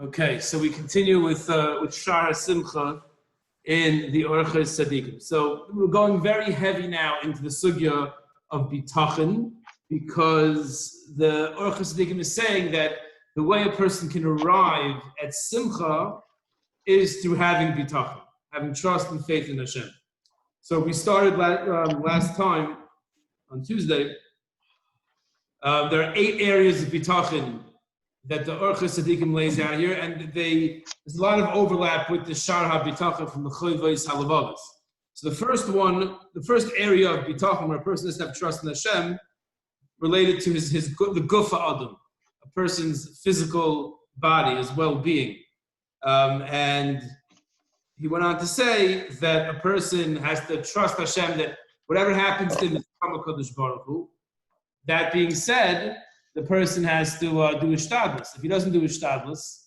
Okay, so we continue with Shaar Hasimcha in the Orchos Tzadikim. So we're going very heavy now into the sugya of bitachon, because the Orchos Tzadikim is saying that the way a person can arrive at simcha is through having bitachon, having trust and faith in Hashem. So we started last time on Tuesday. There are 8 areas of bitachon that the Orchos Tzadikim lays out here, and there's a lot of overlap with the Shaar HaBitachon from the Choyvos Halavavos. So the first area of bitachon where a person doesn't have trust in Hashem, related to the gufa adam, a person's physical body, his well-being. And he went on to say that a person has to trust Hashem that whatever happens to him is from HaKadosh Baruch Hu. That being said, the person has to do ishtadlus. If he doesn't do ishtadlus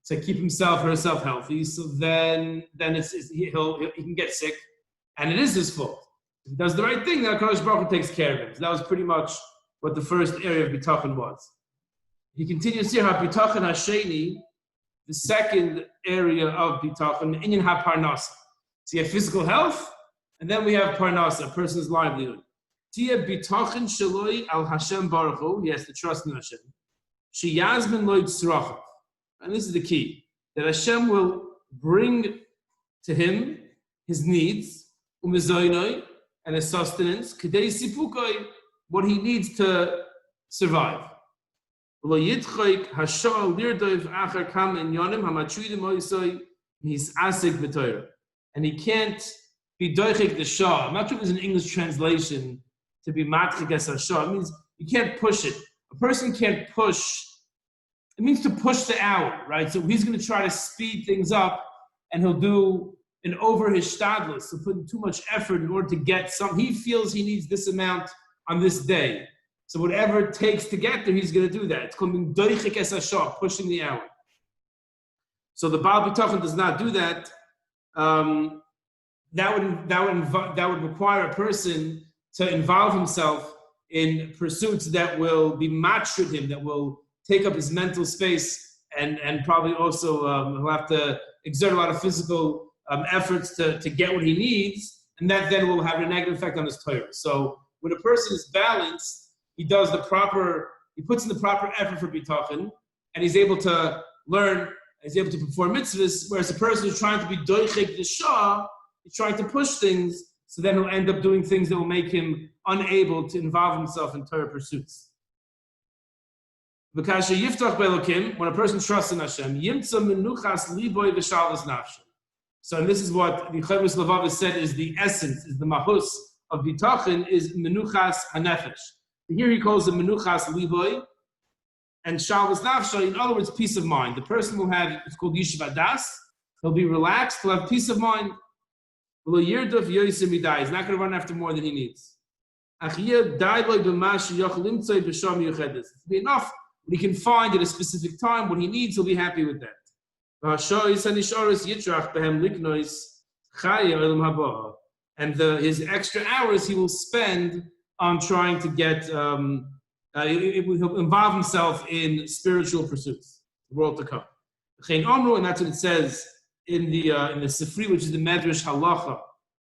to keep himself or herself healthy, so then he can get sick, and it is his fault. If he does the right thing, then HaKadosh Baruch Hu takes care of him. So that was pretty much what the first area of bitachon was. He continues here, bitachon hasheni, the second area of bitachon, inyan ha-parnasa. So you have physical health, and then we have parnasa, a person's livelihood. Tia bitachon shaloi al Hashem Baruch Hu, he has to trust in Hashem. She yazmin lo tzrachav, and this is the key, that Hashem will bring to him his needs, umezoinoi, and his sustenance, kedei sipukoi, what he needs to survive. Lo yitchayk hashal lirdoiv acher kam in yonim hamatruidim oisoi his asik b'toira, and he can't be doichik the Shaar. I'm not sure if there's an English translation to be matchik as Shaar. It means you can't push it. A person can't push. It means to push the hour, right? So he's going to try to speed things up, and he'll do an over his shtadlus, so put in too much effort in order to get some. He feels he needs this amount on this day. So whatever it takes to get there, he's going to do that. It's called doichik es Shaar, pushing the hour. So the Baal Bitachon does not do that. That would require a person to involve himself in pursuits that will be matched with him, that will take up his mental space, and probably also he'll have to exert a lot of physical efforts to get what he needs, and that then will have a negative effect on his Torah. So when a person is balanced, he puts in the proper effort for bitachon, and he's able to learn, he's able to perform mitzvahs, whereas a person who's trying to be doichik the Shaar, he's trying to push things, so then he'll end up doing things that will make him unable to involve himself in Torah pursuits. Because when a person trusts in Hashem, so and this is what the Choyvos Halavavos said is the essence, is the mahus of bitachon, is menuchas hanefesh. Here he calls it menuchas liboy, and shalvas nafsha, in other words, peace of mind. The person will have, it's called yeshiva das, he'll be relaxed, he'll have peace of mind. He's not going to run after more than he needs. It's be enough what he can find at a specific time, what he needs, he'll be happy with that. And his extra hours he will spend on trying to get, he'll involve himself in spiritual pursuits, the world to come. And that's what it says in the Sifri, which is the Medrash Halacha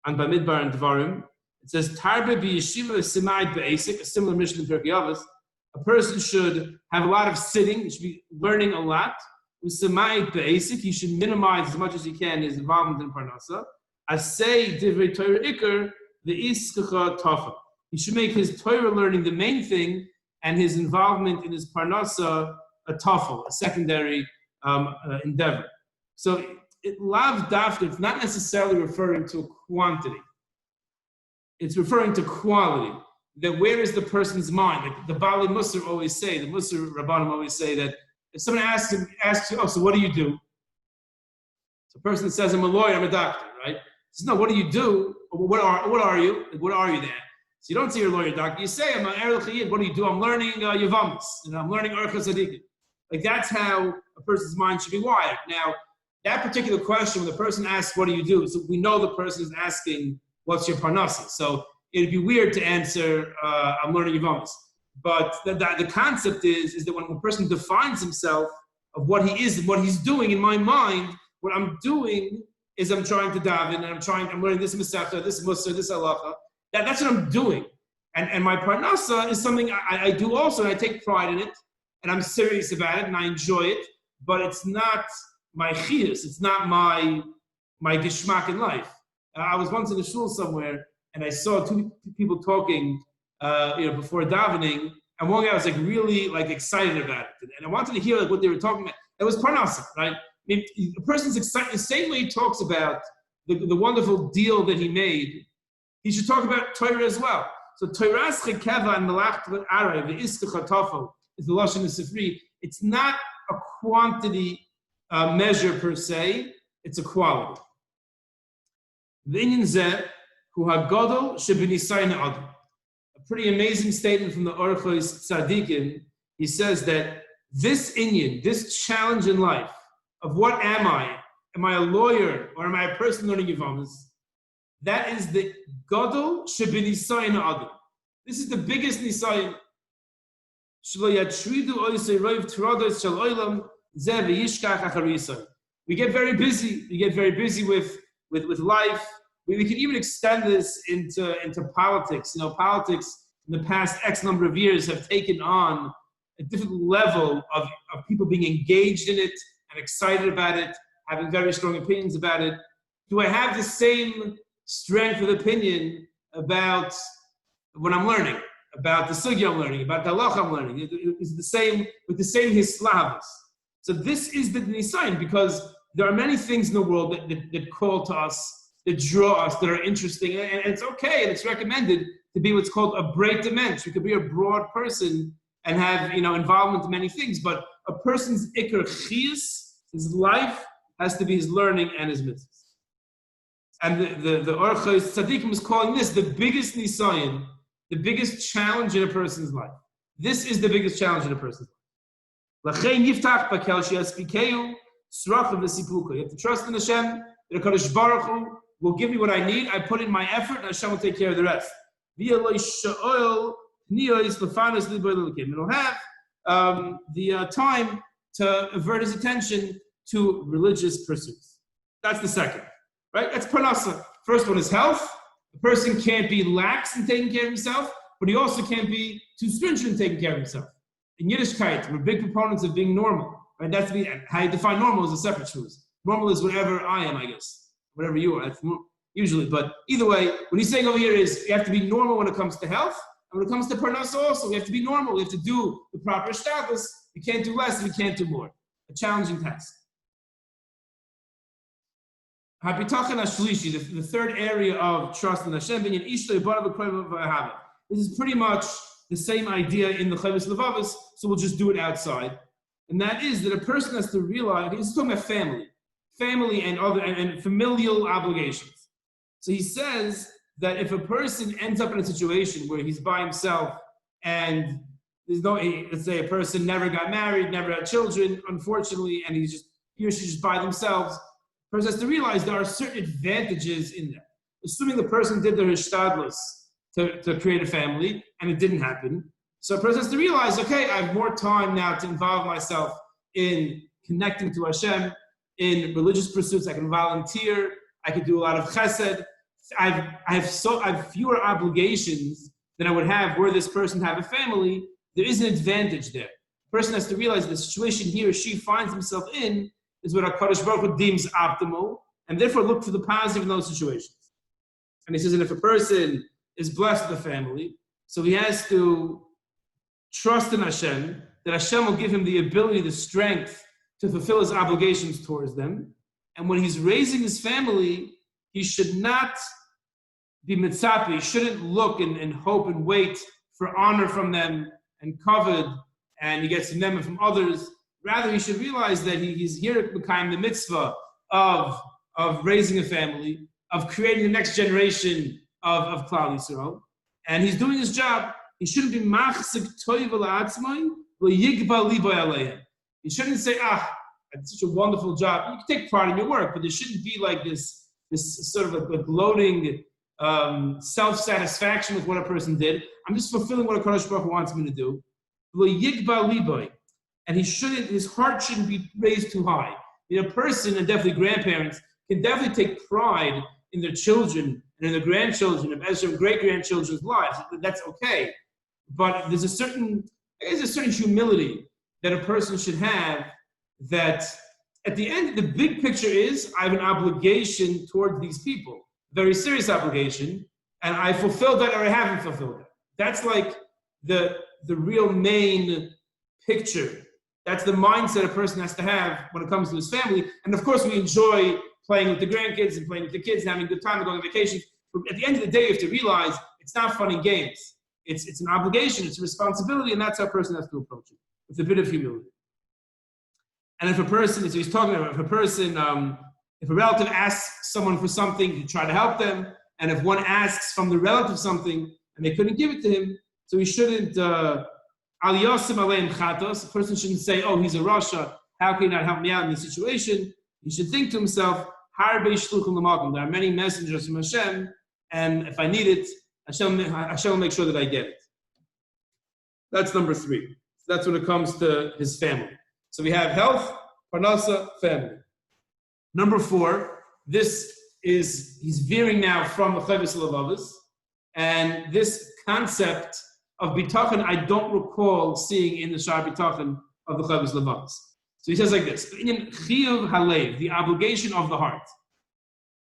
on Bamidbar and Dvarim. It says, Tarbe b'yeshiva simayit b'asik, a similar mission in Pirkei Avos. A person should have a lot of sitting, he should be learning a lot. With simayit b'asik, he should minimize as much as he can his involvement in Parnasa. Asay divrei Torah ikar, the iskacha tafa. He should make his Torah learning the main thing, and his involvement in his Parnasa a tafel, a secondary endeavor. So lav dafka, it's not necessarily referring to quantity. It's referring to quality. That where is the person's mind? Like the Bali Musar always say, the Musar Rabbanim always say that if someone asks you, oh, so what do you do? So a person says, I'm a lawyer, I'm a doctor, right? He says, no, what do you do? What are you? Like, what are you there? So you don't say you're a lawyer, doctor. You say, I'm an Erel Chayid. What do you do? I'm learning Yavamis. I'm learning Orchos Tzadikim. Like that's how a person's mind should be wired. Now, that particular question, when the person asks, what do you do? So we know the person is asking, what's your parnasa? So it'd be weird to answer, I'm learning Yavamis. But the concept is that when a person defines himself, of what he is and what he's doing in my mind. What I'm doing is I'm trying to daven, and I'm learning this Masechta, this Musa, this Halacha. That's what I'm doing. And my parnasa is something I do also, and I take pride in it, and I'm serious about it, and I enjoy it, but it's not my chiyus, it's not my gishmak in life. I was once in a shul somewhere, and I saw two people talking, before davening, and one guy was like really like excited about it, and I wanted to hear like what they were talking about. It was parnasa, right? I mean, a person's excited the same way he talks about the wonderful deal that he made. He should talk about Torah as well. So Torah's chekeva and melach aray ve'iskach hatafel is the lashon of Sifri. It's not a quantity measure per se; it's a quality. V'inyan zeh hu hagadol shebenisayin adam. A pretty amazing statement from the Orchos Tzadikim. He says that this inyan, this challenge in life of what am I? Am I a lawyer or am I a person learning Yavamas? That is the gadol shebenisayin adam. This is the biggest nisayin. We get very busy. We get very busy with life. We can even extend this into politics. You know, politics in the past X number of years have taken on a different level of people being engaged in it and excited about it, having very strong opinions about it. Do I have the same strength of opinion about what I'm learning, about the sugya I'm learning, about the halacha I'm learning? Is the same with the same hislavas. So this is the nisayin, because there are many things in the world that call to us, that draw us, that are interesting, and it's okay, and it's recommended to be what's called a breit dimension. You could be a broad person and have involvement in many things, but a person's ikar chiyus, his life, has to be his learning and his mitzvahs. And the Orchos Tzadikim is calling this the biggest nisayin, the biggest challenge in a person's life. This is the biggest challenge in a person's life. You have to trust in Hashem, that HaKadosh Baruch Hu will give me what I need. I put in my effort, and Hashem will take care of the rest. It'll have the time to avert his attention to religious pursuits. That's the second, right? That's parnasa. First one is health. The person can't be lax in taking care of himself, but he also can't be too stringent in taking care of himself. In Yiddishkeit, we're big proponents of being normal, right? That's how you define normal is a separate truth. Normal is whatever I am, I guess. Whatever you are, that's usually. But either way, what he's saying over here is you have to be normal when it comes to health, and when it comes to parnasa also, we have to be normal. We have to do the proper status. We can't do less, we can't do more. A challenging task. The third area of trust in Hashem. This is pretty much the same idea in the Chavis Levavos, so we'll just do it outside. And that is that a person has to realize, he's talking about family and other and familial obligations. So he says that if a person ends up in a situation where he's by himself and there's let's say a person never got married, never had children, unfortunately, and he or she just by themselves, the person has to realize there are certain advantages in that. Assuming the person did their hishtadlus to create a family and it didn't happen, so a person has to realize, okay, I have more time now to involve myself in connecting to Hashem, in religious pursuits. I can volunteer. I can do a lot of chesed. I have fewer obligations than I would have were this person to have a family. There is an advantage there. The person has to realize the situation he or she finds himself in is what HaKadosh Baruch Hu deems optimal, and therefore look for the positive in those situations. And he says that if a person is blessed with a family, so he has to trust in Hashem, that Hashem will give him the ability, the strength to fulfill his obligations towards them. And when he's raising his family, he should not be mitzapi. He shouldn't look and hope and wait for honor from them and covet, and he gets them from others. Rather, he should realize that he's here to become the mitzvah of raising a family, of creating the next generation of Klal Yisrael. And he's doing his job. He shouldn't be machzik toiv la'atzmai v'yigba liba aleihem. He shouldn't say, it's such a wonderful job. You can take pride in your work, but there shouldn't be like this sort of a gloating self-satisfaction with what a person did. I'm just fulfilling what a Kadosh Baruch Hu wants me to do. and his heart shouldn't be raised too high. A person, and definitely grandparents, can definitely take pride in their children and in their grandchildren and their great-grandchildren's lives. That's okay. But there's a certain humility that a person should have, that at the end, the big picture is I have an obligation towards these people, very serious obligation, and I fulfilled that or I haven't fulfilled that. That's like the real main picture. That's the mindset a person has to have when it comes to his family. And of course, we enjoy playing with the grandkids and playing with the kids and having a good time and going on vacation. But at the end of the day, you have to realize it's not fun and games. It's an obligation, it's a responsibility, and that's how a person has to approach it, with a bit of humility. And if a person, so he's talking about, if a relative asks someone for something, you try to help them. And if one asks from the relative something and they couldn't give it to him, so he shouldn't, Al Yosim Aleim Chatos, a person shouldn't say, oh, he's a Rasha, how can he not help me out in this situation? He should think to himself, there are many messengers from Hashem, and if I need it, Hashem will make sure that I get it. That's number 3. So that's when it comes to his family. So we have health, parnasa, family. Number 4, he's veering now from the Chavis Levavas, and this concept of bitachon, I don't recall seeing in the Shaar bitachon of the Chavis Levavas. So he says like this: Chiyuv halev, the obligation of the heart.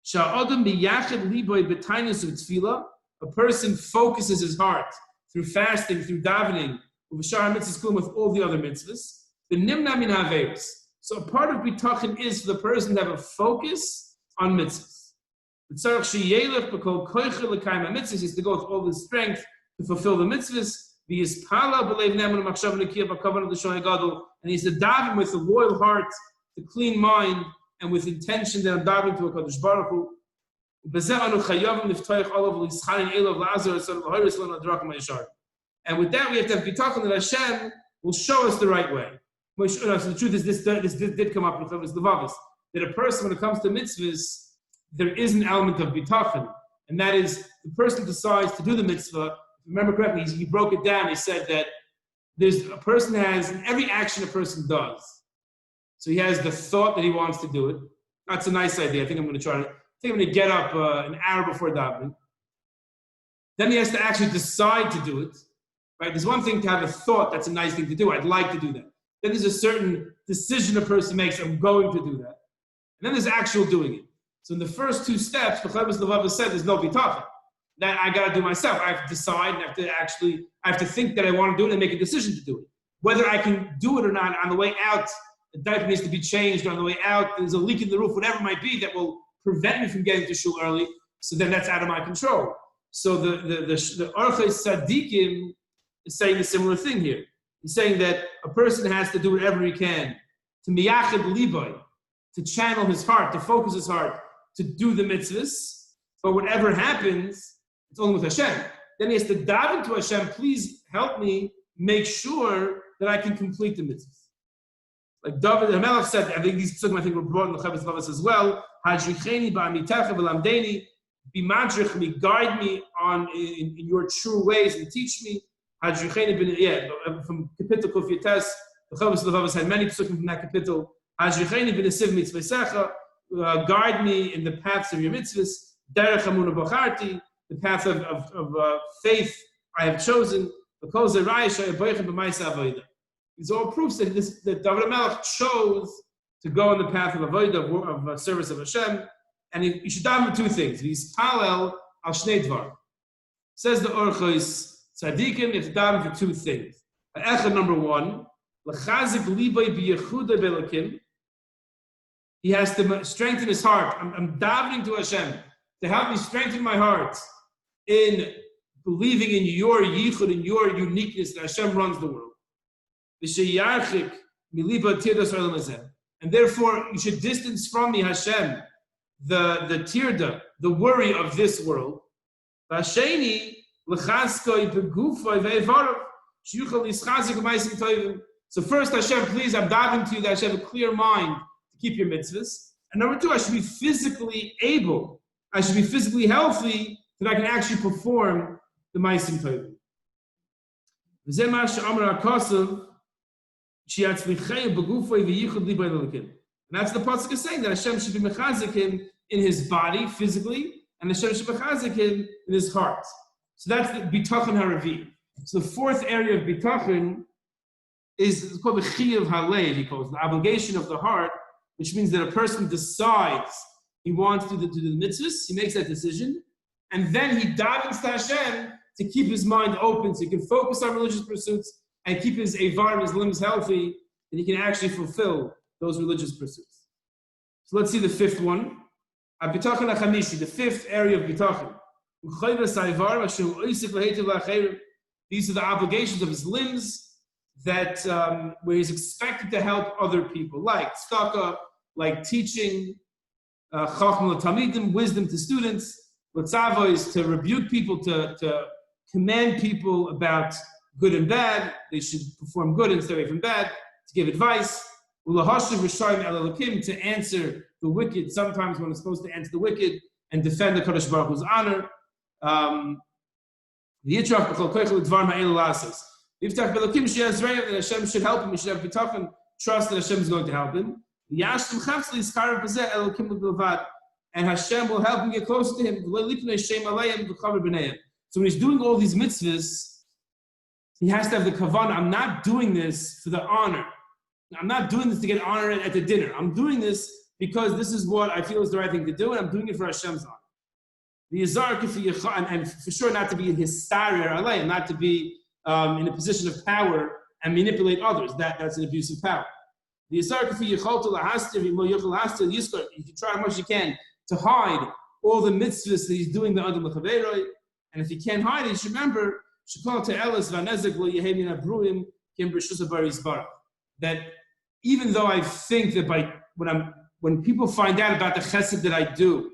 Sha'adam biyachid liboy b'tainus u'tfila, a person focuses his heart through fasting, through davening, with Shaar mitzvahs, with all the other mitzvahs. The nimna min haveros. So a part of bitachon is for the person to have a focus on mitzvahs. The tzarich sheyelech b'kol koicha l'kayim mitzvahs is to go with all his strength to fulfill the mitzvahs. And he's to daven with a loyal heart, the clean mind, and with intention that I'm davening to a Kadosh Baruch Hu. And with that, we have to have bitachon that Hashem will show us the right way. So the truth is, this did come up in Chavis Levavos, that a person, when it comes to mitzvahs, there is an element of bitachon, and that is the person decides to do the mitzvah. If you remember correctly, he broke it down. He said that in every action a person does. So he has the thought that he wants to do it. That's a nice idea. I think I'm going to get up an hour before davening. Then he has to actually decide to do it. Right? There's one thing to have a thought. That's a nice thing to do. I'd like to do that. Then there's a certain decision a person makes. I'm going to do that. And then there's actual doing it. So in the first 2 steps, the Chavis Levavos said there's no bitachon. That I got to do myself. I have to decide, and I have to think that I want to do it and make a decision to do it. Whether I can do it or not, on the way out, the diaper needs to be changed, on the way out, there's a leak in the roof, whatever it might be that will prevent me from getting to shul early, so then that's out of my control. So the Orchos Tzadikim is saying a similar thing here. He's saying that a person has to do whatever he can to miyachid liboy, to channel his heart, to focus his heart, to do the mitzvahs, but whatever happens, it's only with Hashem. Then he has to daven to Hashem, please help me make sure that I can complete the mitzvahs. Like David HaMelech said, I think these psukim were brought in the Chavis Levavos as well. Hajricheni ba'amitecha v'lamdeni, be madrich me, guide me in your true ways and teach me. Hajricheni from Kapitel Kuf Yates, the Chavis Levavos had many psukim from that Kapitel. Hajricheni b'nesiv mitzvaysecha, guide me in the paths of your mitzvahs. Derech hamuna bacharti, the path of faith I have chosen. These are all proofs that David HaMelech chose to go in the path of avodah, of service of Hashem. And you should daven 2 things. He's palel al shnei dvar. Says the Orchos, Tzadikim, you have to daven for 2 things. Number 1, l'chazik libay b'yechuda b'elakim. He has to strengthen his heart. I'm davening to Hashem to help me strengthen my heart in believing in your yichud, in your uniqueness, that Hashem runs the world. And therefore, you should distance from me, Hashem, the tirda, the worry of this world. So first, Hashem, please, I'm davening to you that I should have a clear mind to keep your mitzvahs. And number 2, I should be physically able. I should be physically healthy that I can actually perform the Maisim Tovim. And that's the pasuk is saying that Hashem should be mechazik him in his body, physically, and Hashem should be mechazik him in his heart. So that's the bitachon haravi. So the fourth area of bitachon is called the chiyuv halev, he calls it, the obligation of the heart, which means that a person decides he wants to do the mitzvahs, he makes that decision, and then he davens to Hashem to keep his mind open, so he can focus on religious pursuits and keep his avar, his limbs healthy, and he can actually fulfill those religious pursuits. So let's see the fifth one. Bitachon hachamishi, the fifth area of bitachon. These are the obligations of his limbs that where he's expected to help other people, like tzedakah, like teaching, chachma l'talmidim, wisdom to students, l'tzavo is to rebuke people, to command people about good and bad. They should perform good and stay away from bad, to give advice, to answer the wicked, sometimes when it's supposed to answer the wicked, and defend the Kadosh Baruch Hu's honor. That Hashem should help him, he should have bitachon, trust that Hashem is going to help him. And Hashem will help him get closer to him. So when he's doing all these mitzvahs, he has to have the kavanah. I'm not doing this for the honor. I'm not doing this to get honor at the dinner. I'm doing this because this is what I feel is the right thing to do, and I'm doing it for Hashem's honor. The Yazar, and for sure not to be in his sari or alayim, not to be in a position of power and manipulate others. That's an abuse of power. The Yazar, you can try as much as you can to hide all the mitzvahs that he's doing the under l'chaveroi, and if he can't hide it, you should remember that even though I think that when people find out about the chesed that I do,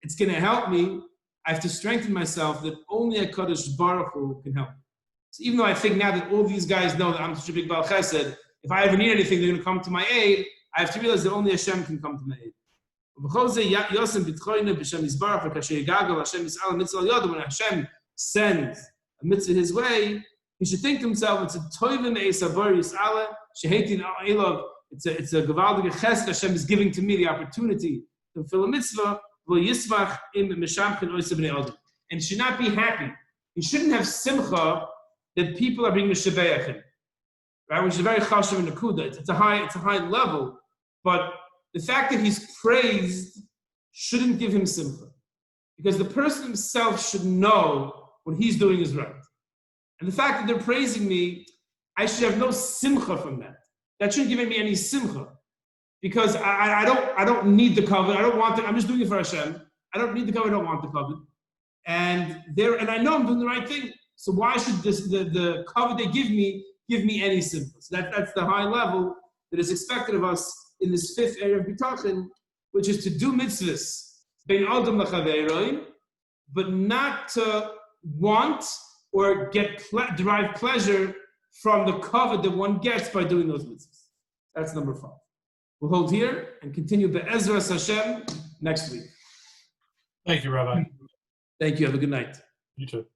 it's going to help me, I have to strengthen myself that only a Kadosh Baruch Hu can help me. So even though I think now that all these guys know that I'm such a big Baal Chesed, if I ever need anything, they're going to come to my aid, I have to realize that only Hashem can come to my aid. When Hashem sends a mitzvah his way, he should think to himself, it's a toivim eisabor yis'ala, shehetin elov, it's a gevaldige chesed Hashem is giving to me the opportunity to fulfill a mitzvah, and should not be happy. He shouldn't have simcha that people are being mishabeach him, right? Which is very chashuv in Nakuda. It's a high level, but the fact that he's praised shouldn't give him simcha, because the person himself should know what he's doing is right. And the fact that they're praising me, I should have no simcha from that. That shouldn't give me any simcha, because I don't need the covet. I don't want it. I'm just doing it for Hashem. I don't need the covet. I don't want the covet. And I know I'm doing the right thing. So why should the covet they give me any simcha? So that's the high level that is expected of us in this fifth area of bitachon, which is to do mitzvahs bein adam l'chaveroim, but not to want or derive pleasure from the covet that one gets by doing those mitzvahs. That's number 5. We'll hold here and continue Be'ezras Hashem next week. Thank you, Rabbi. Thank you. Have a good night. You too.